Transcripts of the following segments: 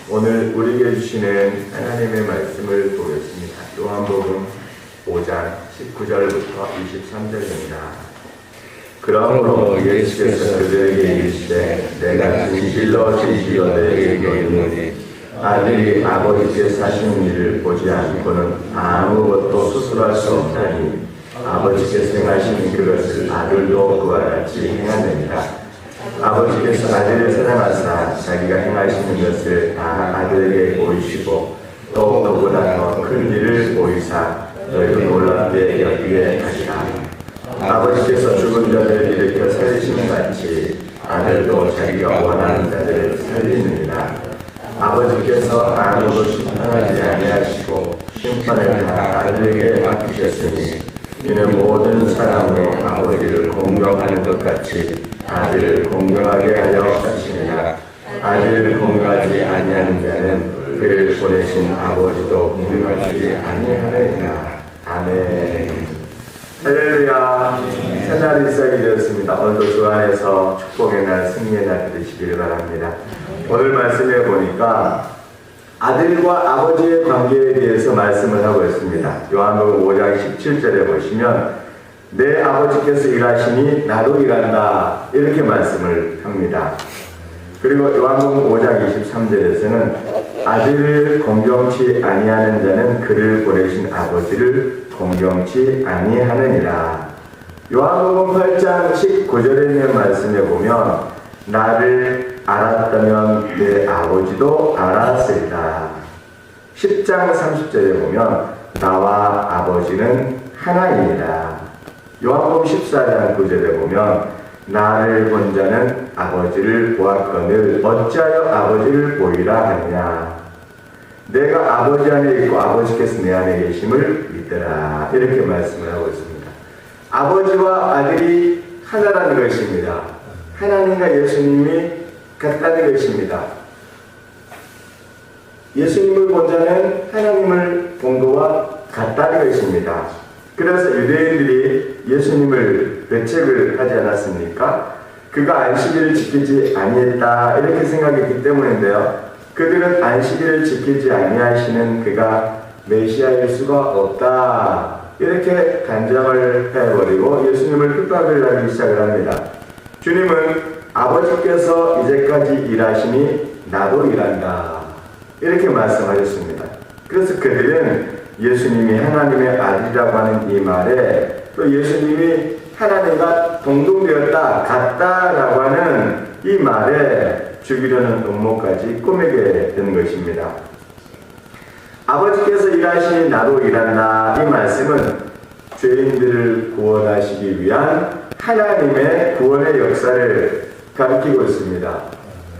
오늘 우리에게 주시는 하나님의 말씀을 보겠습니다. 요한복음 5장 19절부터 23절입니다. 그러므로 예수께서 그들에게 이르시되 내가 진실로 진실로 너희에게 이르노니 아들이 아버지께서 하시는 일을 보지 않고는 아무것도 스스로 할 수 없나니 아버지께서 행하시는 그것을 아들도 그와 같이 행하느니라. 아버지께서 아들을 사랑하사 자기가 행하시는 것을 다 아들에게 보이시고 또 그보다 더 큰 일을 보이사 너희도 놀랍게 여기게 하시라. 아버지께서 죽은 자들을 일으켜 살리시는 같이 아들도 자기가 원하는 자들을 살리느니라. 아버지께서 아무도 심판하지 아니하시고 심판을 다 아들에게 맡기셨으니 이는 모든 사람으로 아버지를 공경하는 것 같이 아들을 공경하게 하려 하시느니라. 아들을 공경하지 아니하는 자는 그를 보내신 아버지도 공경하지 아니하느니라. 아멘. 할렐루야. 새날이 시작이 되었습니다. 오늘도 주 안에서 축복의 날, 승리의 날 되시기를 바랍니다. 오늘 말씀에 보니까 아들과 아버지의 관계에 대해서 말씀을 하고 있습니다. 요한복음 5장 17절에 보시면 내 아버지께서 일하시니 나도 일한다 이렇게 말씀을 합니다. 그리고 요한복음 5장 23절에서는 아들을 공경치 아니하는 자는 그를 보내신 아버지를 공경치 아니하느니라. 요한복음 8장 19절에 있는 말씀에 보면 나를 알았다면 내 아버지도 알았으리라. 10장 30절에 보면 나와 아버지는 하나이니라. 요한복음 14장 9절에 보면 나를 본 자는 아버지를 보았거늘 어찌하여 아버지를 보이라 하느냐. 내가 아버지 안에 있고 아버지께서 내 안에 계심을 믿더라. 이렇게 말씀을 하고 있습니다. 아버지와 아들이 하나라는 것입니다. 하나님과 예수님이 같다는 것입니다. 예수님을 본 자는 하나님을 본 것과 같다는 것입니다. 그래서 유대인들이 예수님을 배척을 하지 않았습니까? 그가 안식일을 지키지 아니했다 이렇게 생각했기 때문인데요. 그들은 안식일을 지키지 아니하시는 그가 메시아일 수가 없다 이렇게 단정을 해버리고 예수님을 핍박을 하기 시작을 합니다. 주님은 아버지께서 이제까지 일하시니 나도 일한다 이렇게 말씀하셨습니다. 그래서 그들은 예수님이 하나님의 아들이라고 하는 이 말에 또 예수님이 하나님과 동등되었다 같다라고 하는 이 말에 죽이려는 음모까지 꾸미게 된 것입니다. 아버지께서 일하시니 나도 일한다 이 말씀은 죄인들을 구원하시기 위한 하나님의 구원의 역사를 가리키고 있습니다.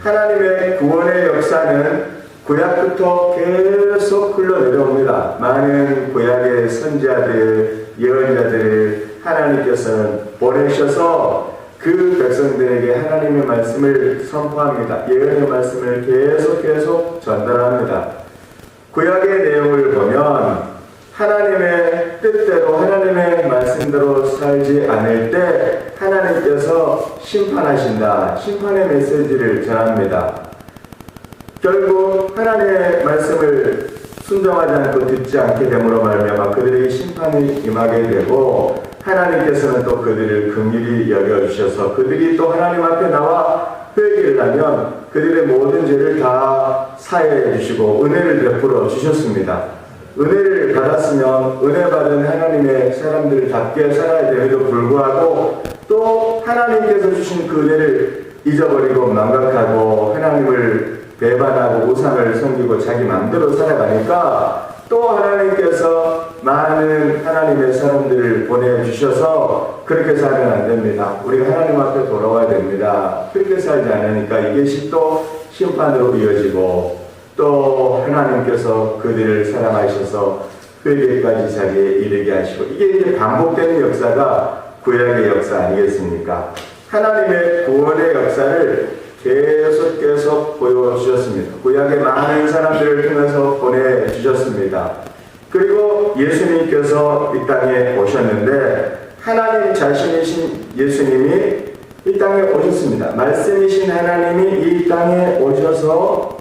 하나님의 구원의 역사는 구약부터 계속 흘러내려옵니다. 많은 구약의 선지자들, 예언자들을 하나님께서는 보내셔서 그 백성들에게 하나님의 말씀을 선포합니다. 예언의 말씀을 계속 전달합니다. 구약의 내용을 보면 하나님의 뜻대로 하나님의 말씀대로 살지 않을 때 하나님께서 심판하신다. 심판의 메시지를 전합니다. 결국 하나님의 말씀을 순종하지 않고 듣지 않게 됨으로 말미암아 그들에게 심판이 임하게 되고 하나님께서는 또 그들을 긍휼히 여겨주셔서 그들이 또 하나님 앞에 나와 회개를 하면 그들의 모든 죄를 다 사해해 주시고 은혜를 베풀어 주셨습니다. 은혜를 받았으면 은혜 받은 하나님의 사람들답게 살아야 됨에도 불구하고 또 하나님께서 주신 그 은혜를 잊어버리고 망각하고 하나님을 배반하고 우상을 섬기고 자기 마음대로 살아가니까 또 하나님께서 많은 하나님의 사람들을 보내주셔서 그렇게 살면 안 됩니다. 우리가 하나님 앞에 돌아와야 됩니다. 그렇게 살지 않으니까 이것이 또 심판으로 이어지고 또 하나님께서 그들을 사랑하셔서 회개까지 자리에 이르게 하시고 이게 이제 반복되는 역사가 구약의 역사 아니겠습니까? 하나님의 구원의 역사를 계속 보여주셨습니다. 구약의 많은 사람들을 통해서 보내주셨습니다. 그리고 예수님께서 이 땅에 오셨는데 하나님 자신이신 예수님이 이 땅에 오셨습니다. 말씀이신 하나님이 이 땅에 오셔서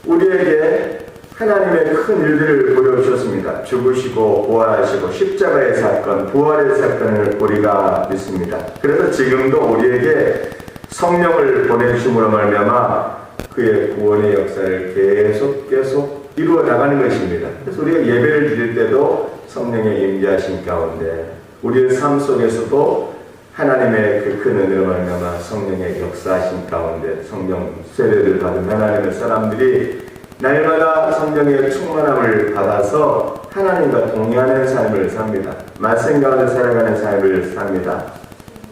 우리에게 하나님의 큰 일들을 보여주셨습니다. 죽으시고 부활하시고 십자가의 사건, 부활의 사건을 우리가 믿습니다. 그래서 지금도 우리에게 성령을 보내주심으로 말미암아 그의 구원의 역사를 계속 이루어 나가는 것입니다. 그래서 우리가 예배를 드릴 때도 성령의 임재하심 가운데 우리의 삶 속에서도 하나님의 그 큰 은혜로 말미암아 성령의 역사하심 가운데 성령 세례를 받은 하나님의 사람들이 날마다 성령의 충만함을 받아서 하나님과 동의하는 삶을 삽니다. 말씀 가운데 살아가는 삶을 삽니다.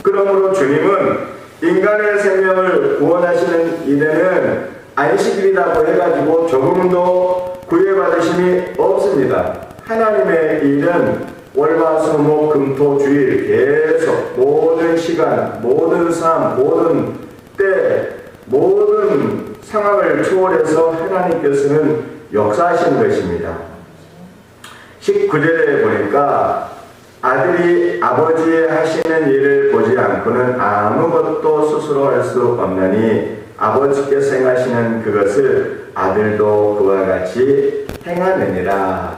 그러므로 주님은 인간의 생명을 구원하시는 일에는 안식일이라고 해가지고 조금도 구애받으심이 없습니다. 하나님의 일은 월화수목 금토 주일 계속 모든 시간, 모든 삶, 모든 때, 모든 상황을 초월해서 하나님께서는 역사하시는 것입니다. 19절에 보니까 아들이 아버지의 하시는 일을 보지 않고는 아무것도 스스로 할 수 없나니 아버지께서 행하시는 그것을 아들도 그와 같이 행하느니라.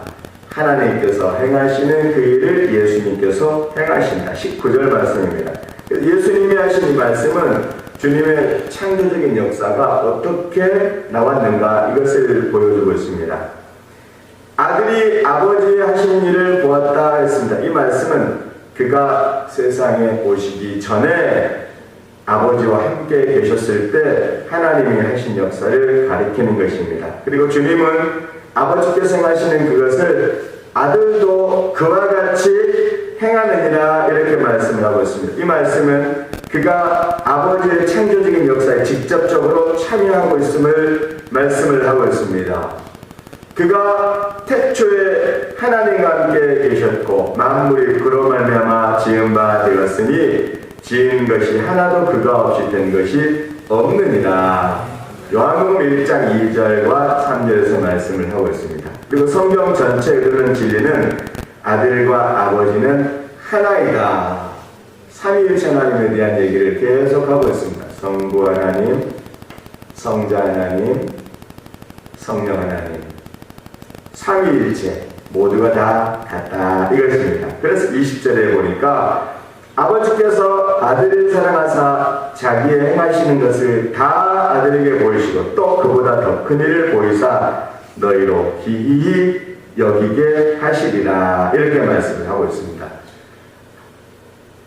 하나님께서 행하시는 그 일을 예수님께서 행하신다. 19절 말씀입니다. 예수님이 하신 이 말씀은 주님의 창조적인 역사가 어떻게 나왔는가 이것을 보여주고 있습니다. 아들이 아버지의 하신 일을 보았다 했습니다. 이 말씀은 그가 세상에 오시기 전에 아버지와 함께 계셨을 때 하나님이 하신 역사를 가리키는 것입니다. 그리고 주님은 아버지께서 행하시는 그것을 아들도 그와 같이 행하느니라 이렇게 말씀을 하고 있습니다. 이 말씀은 그가 아버지의 창조적인 역사에 직접적으로 참여하고 있음을 말씀을 하고 있습니다. 그가 태초에 하나님과 함께 계셨고 만물이 그로 말미암아 지은 바 되었으니 지은 것이 하나도 그가 없이 된 것이 없느니라. 요한복음 1장 2절과 3절에서 말씀을 하고 있습니다. 그리고 성경 전체에 흐르는 진리는 아들과 아버지는 하나이다. 삼위일체 하나님에 대한 얘기를 계속하고 있습니다. 성부 하나님, 성자 하나님, 성령 하나님. 삼위일체 모두가 다 같다 이것입니다. 그래서 20절에 보니까 아버지께서 아들을 사랑하사 자기의 행하시는 것을 다 아들에게 보이시고 또 그보다 더 큰 일을 보이사 너희로 기이히 여기게 하시리라 이렇게 말씀을 하고 있습니다.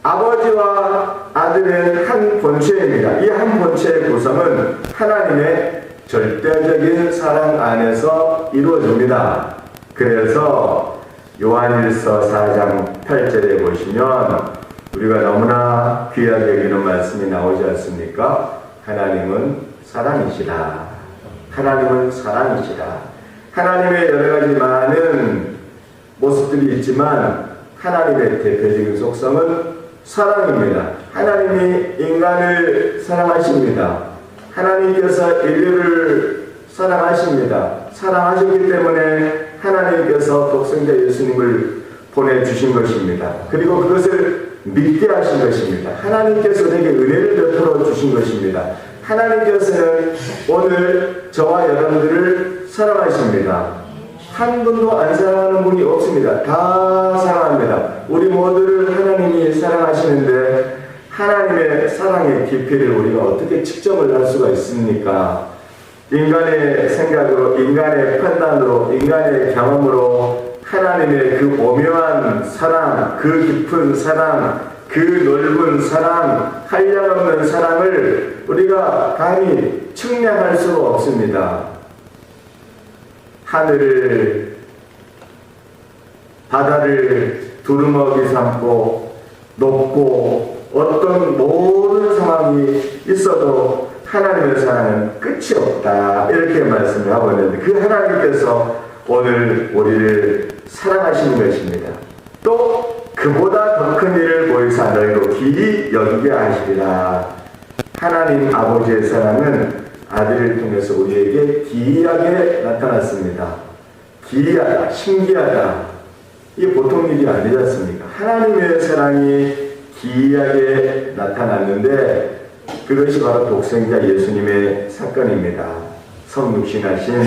아버지와 아들은 한 본체입니다. 이 한 본체의 구성은 하나님의 절대적인 사랑 안에서 이루어집니다. 그래서 요한일서 4장 8절에 보시면 우리가 너무나 귀하게 여기는 말씀이 나오지 않습니까? 하나님은 사랑이시라. 하나님은 사랑이시라. 하나님의 여러 가지 많은 모습들이 있지만 하나님의 대표적인 속성은 사랑입니다. 하나님이 인간을 사랑하십니다. 하나님께서 인류를 사랑하십니다. 사랑하시기 때문에 하나님께서 독생자 예수님을 보내주신 것입니다. 그리고 그것을 믿게 하신 것입니다. 하나님께서 내게 은혜를 베풀어 주신 것입니다. 하나님께서는 오늘 저와 여러분들을 사랑하십니다. 한 분도 안 사랑하는 분이 없습니다. 다 사랑합니다. 우리 모두를 하나님이 사랑하시는데 하나님의 사랑의 깊이를 우리가 어떻게 측정을 할 수가 있습니까? 인간의 생각으로, 인간의 판단으로, 인간의 경험으로 하나님의 그 오묘한 사랑, 그 깊은 사랑, 그 넓은 사랑, 한량없는 사랑을 우리가 감히 측량할 수가 없습니다. 하늘을, 바다를 두루마기 삼고 높고 어떤 모든 상황이 있어도 하나님의 사랑은 끝이 없다 이렇게 말씀을 하고 있는데 그 하나님께서 오늘 우리를 사랑하시는 것입니다. 또 그보다 더 큰 일을 보이사 너희로 기이 여기게 하시리라. 하나님 아버지의 사랑은 아들을 통해서 우리에게 기이하게 나타났습니다. 기이하다, 신기하다. 이게 보통 일이 아니지 않습니까? 하나님의 사랑이 기이하게 나타났는데 그것이 바로 독생자 예수님의 사건입니다. 성육신하신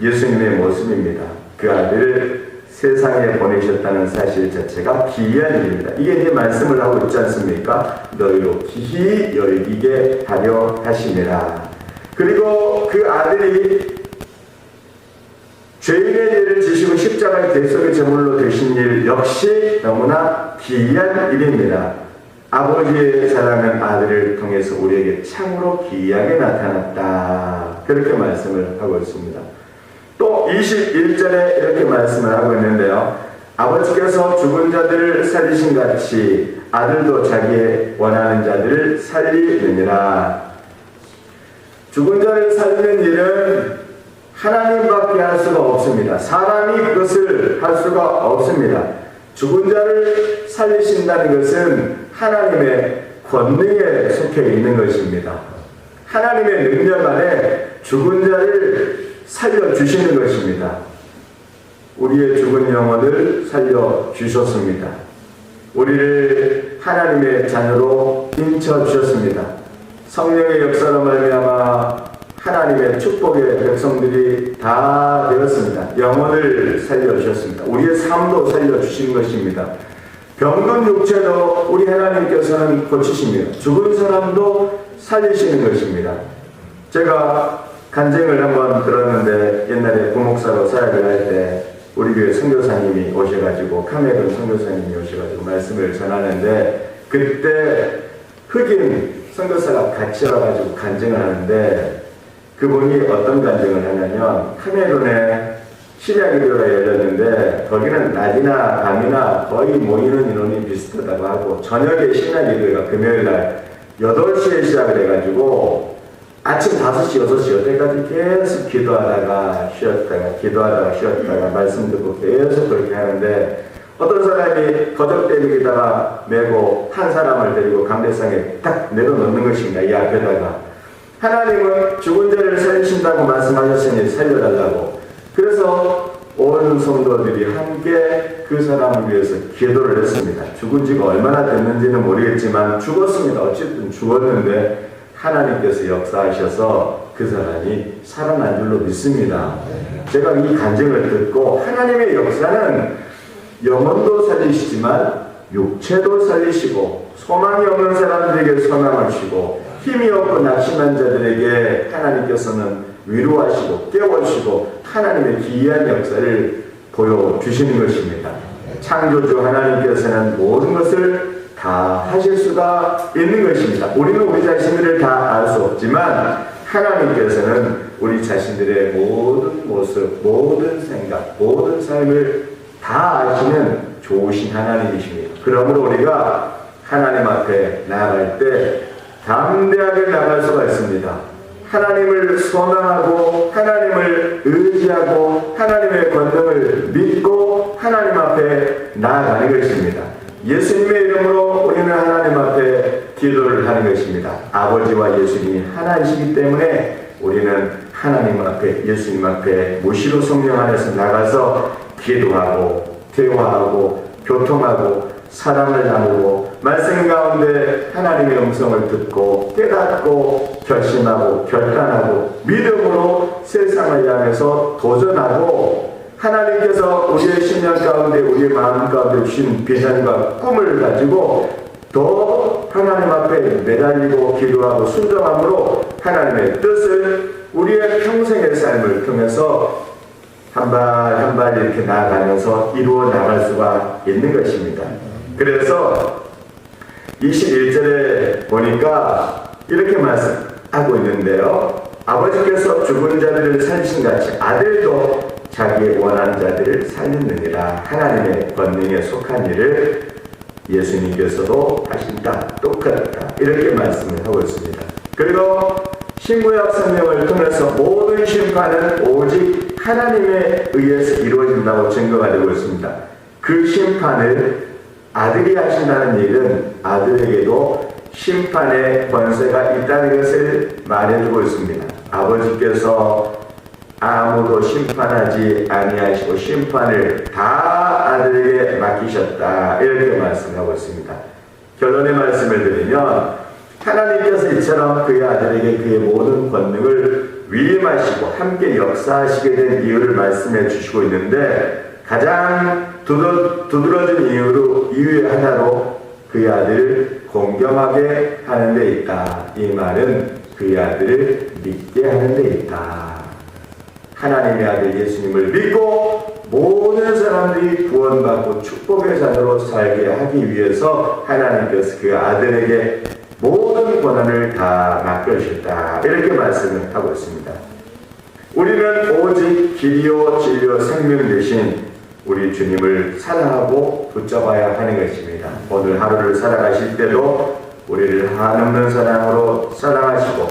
예수님의 모습입니다. 그 아들을 세상에 보내셨다는 사실 자체가 기이한 일입니다. 이게 이제 말씀을 하고 있지 않습니까? 너희로 기히 여기게 하려 하시니라. 그리고 그 아들이 죄인의 일을 지시고 십자가의 대속의 제물로 되신 일 역시 너무나 기이한 일입니다. 아버지의 사랑은 아들을 통해서 우리에게 참으로 기이하게 나타났다. 그렇게 말씀을 하고 있습니다. 또 21절에 이렇게 말씀을 하고 있는데요. 아버지께서 죽은 자들을 살리신 같이 아들도 자기의 원하는 자들을 살리느니라. 죽은 자를 살리는 일은 하나님밖에 할 수가 없습니다. 사람이 그것을 할 수가 없습니다. 죽은 자를 살리신다는 것은 하나님의 권능에 속해 있는 것입니다. 하나님의 능력 안에 죽은 자를 살려주시는 것입니다. 우리의 죽은 영혼을 살려주셨습니다. 우리를 하나님의 자녀로 인쳐주셨습니다. 성령의 역사로 말미암아 하나님의 축복의 백성들이 다 되었습니다. 영혼을 살려주셨습니다. 우리의 삶도 살려주신 것입니다. 병든 육체도 우리 하나님께서는 고치십니다. 죽은 사람도 살리시는 것입니다. 제가 간증을 한번 들었는데 옛날에 부목사로 사역을 할 때 우리 교회 선교사님이 오셔가지고 카메론 선교사님이 오셔가지고 말씀을 전하는데 그때 흑인 선교사가 같이 와가지고 간증을 하는데 그분이 어떤 간증을 하냐면 카메룬에 심야기도가 열렸는데 거기는 낮이나 밤이나 거의 모이는 인원이 비슷하다고 하고 저녁에 심야기도가 금요일날 8시에 시작을 해가지고 아침 5시, 6시 여태까지 계속 기도하다가 쉬었다가 말씀 듣고 계속 그렇게 하는데 어떤 사람이 거적대기에다가 메고 한 사람을 데리고 강대상에 딱 내려놓는 것입니다. 이 앞에다가 하나님은 죽은 자를 살리신다고 말씀하셨으니 살려달라고. 그래서 온 성도들이 함께 그 사람을 위해서 기도를 했습니다. 죽은 지가 얼마나 됐는지는 모르겠지만 죽었습니다. 어쨌든 죽었는데 하나님께서 역사하셔서 그 사람이 살아난 줄로 믿습니다. 제가 이 간증을 듣고 하나님의 역사는 영혼도 살리시지만 육체도 살리시고 소망이 없는 사람들에게 소망을 주시고 힘이 없고 낙심한 자들에게 하나님께서는 위로하시고 깨워주시고 하나님의 기이한 역사를 보여주시는 것입니다. 창조주 하나님께서는 모든 것을 다 하실 수가 있는 것입니다. 우리는 우리 자신들을 다 알 수 없지만 하나님께서는 우리 자신들의 모든 모습, 모든 생각, 모든 삶을 다 아시는 좋으신 하나님이십니다. 그러므로 우리가 하나님 앞에 나아갈 때 담대하게 나갈 수가 있습니다. 하나님을 소망하고 하나님을 의지하고 하나님의 권능을 믿고 하나님 앞에 나아가는 것입니다. 예수님의 이름으로 우리는 하나님 앞에 기도를 하는 것입니다. 아버지와 예수님이 하나이시기 때문에 우리는 하나님 앞에 예수님 앞에 무시로 성령 안에서 나가서 기도하고 대화하고 교통하고 사랑을 나누고 말씀 가운데 하나님의 음성을 듣고 깨닫고 결심하고 결단하고 믿음으로 세상을 향해서 도전하고 하나님께서 우리의 신념 가운데 우리의 마음 가운데 주신 비전과 꿈을 가지고 더 하나님 앞에 매달리고 기도하고 순종함으로 하나님의 뜻을 우리의 평생의 삶을 통해서 한 발 한 발 이렇게 나아가면서 이루어 나갈 수가 있는 것입니다. 그래서 21절에 보니까 이렇게 말씀하고 있는데요. 아버지께서 죽은 자들을 살리신 같이 아들도 자기의 원하는 자들을 살리느니라. 하나님의 권능에 속한 일을 예수님께서도 하신다. 똑같다. 이렇게 말씀을 하고 있습니다. 그리고 신구약 성경을 통해서 모든 심판은 오직 하나님에 의해서 이루어진다고 증거가 되고 있습니다. 그 심판을 아들이 하신다는 얘기는 아들에게도 심판의 권세가 있다는 것을 말해주고 있습니다. 아버지께서 아무도 심판하지 아니하시고 심판을 다 아들에게 맡기셨다. 이렇게 말씀하고 있습니다. 결론의 말씀을 드리면 하나님께서 이처럼 그의 아들에게 그의 모든 권능을 위임하시고 함께 역사하시게 된 이유를 말씀해 주시고 있는데, 가장 두드러진 이유의 하나로 그의 아들을 공경하게 하는 데 있다. 이 말은 그의 아들을 믿게 하는 데 있다. 하나님의 아들 예수님을 믿고 모든 사람들이 구원받고 축복의 자녀로 살게 하기 위해서 하나님께서 그 아들에게 모든 권한을 다 맡겨주셨다. 이렇게 말씀을 하고 있습니다. 우리는 오직 길이요 진리요 생명 되신 우리 주님을 사랑하고 붙잡아야 하는 것입니다. 오늘 하루를 살아가실 때도 우리를 한없는 사랑으로 사랑하시고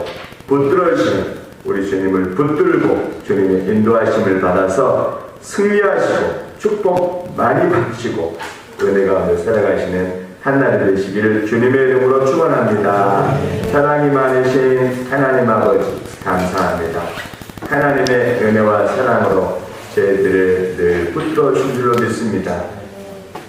붙들어주시는 우리 주님을 붙들고 주님의 인도하심을 받아서 승리하시고 축복 많이 받으시고 은혜 가운데 살아가시는 한날이 되시기를 주님의 이름으로 축원합니다. 사랑이 많으신 하나님 아버지 감사합니다. 하나님의 은혜와 사랑으로 저희들을 늘 붙들어 주신 줄로 믿습니다.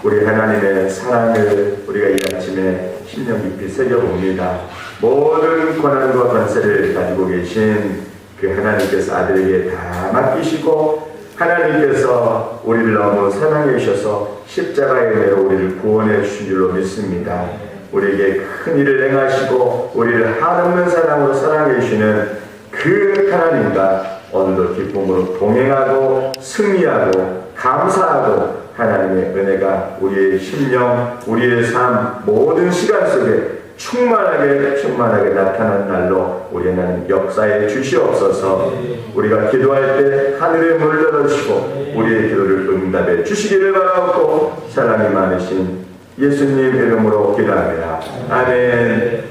우리 하나님의 사랑을 우리가 이 아침에 심령 깊이 새겨봅니다. 모든 권한과 권세를 가지고 계신 그 하나님께서 아들에게 다 맡기시고 하나님께서 우리를 너무 사랑해 주셔서 십자가의 은혜로 우리를 구원해 주신 줄로 믿습니다. 우리에게 큰 일을 행하시고 우리를 한없는 사랑으로 사랑해 주시는 그 하나님과 오늘도 기쁨으로 동행하고 승리하고 감사하고 하나님의 은혜가 우리의 심령, 우리의 삶, 모든 시간 속에 충만하게 나타난 날로 우리 하나님 역사에 주시옵소서. 우리가 기도할 때 하늘의 문을 열어주시고 우리의 기도를 응답해 주시기를 바라옵고 사랑이 많으신 예수님 이름으로 기도합니다. 아멘.